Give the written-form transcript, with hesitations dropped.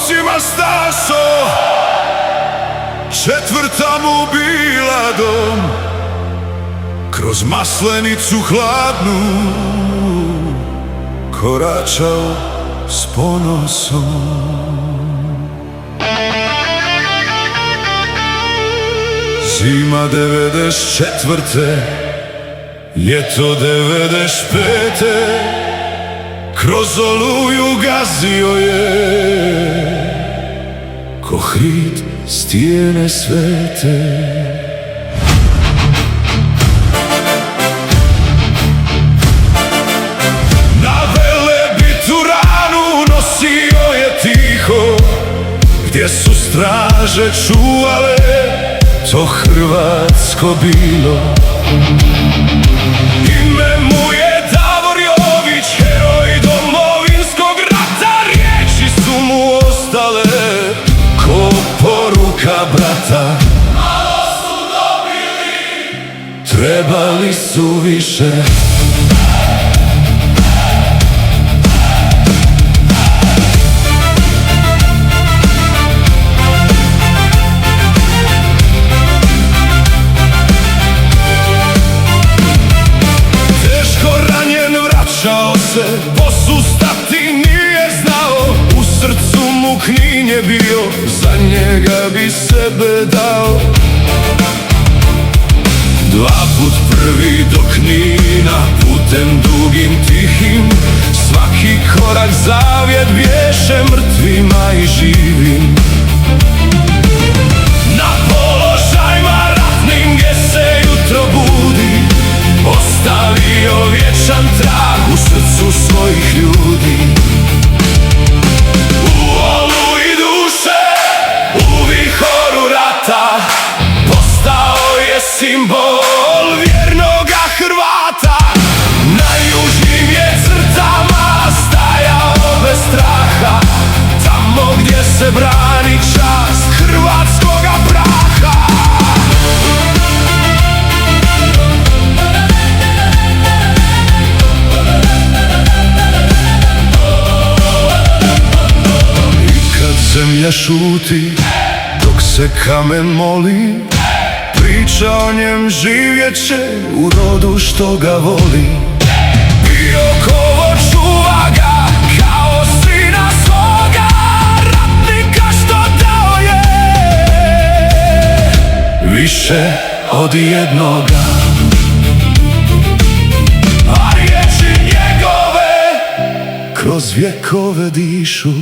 nosima staso, četvrta mu bila dom. Kroz Maslenicu hladnu koračao s ponosom. Zima 94. Ljeto 95. Kroz Oluju gazio je ko hrid stijene svete. Na Velebitu ranu nosio je tiho, gdje su straže čuvale to hrvatsko bilo. Ime mu je Davor Jović, heroj Domovinskog rata. Riječi su mu ostale ko poruka brata. Malo su dobili, trebali su više. Posustati nije znao, u srcu mu Knin je bio, za njega bi sebe dao. Dva put prvi do Knina, putem dugim tihim, svaki korak zavjet bješe mrtvima i živim. Na položajima ratnim gdje se jutro budi, ostavio vječan trag u srcu svojih ljudi. U oluji duše, u vihoru rata, postao je simbol vjernoga Hrvata. Na južnim je crtama stajao bez straha, tamo gdje se brani čast hrvatskoga praha. Zemlja šuti dok se kamen moli, priča o njem živjet će u rodu što ga voli. Biokovo čuva ga kao sina svoga, ratnika što dao je više od jednoga. A riječi njegove kroz vjekove dišu.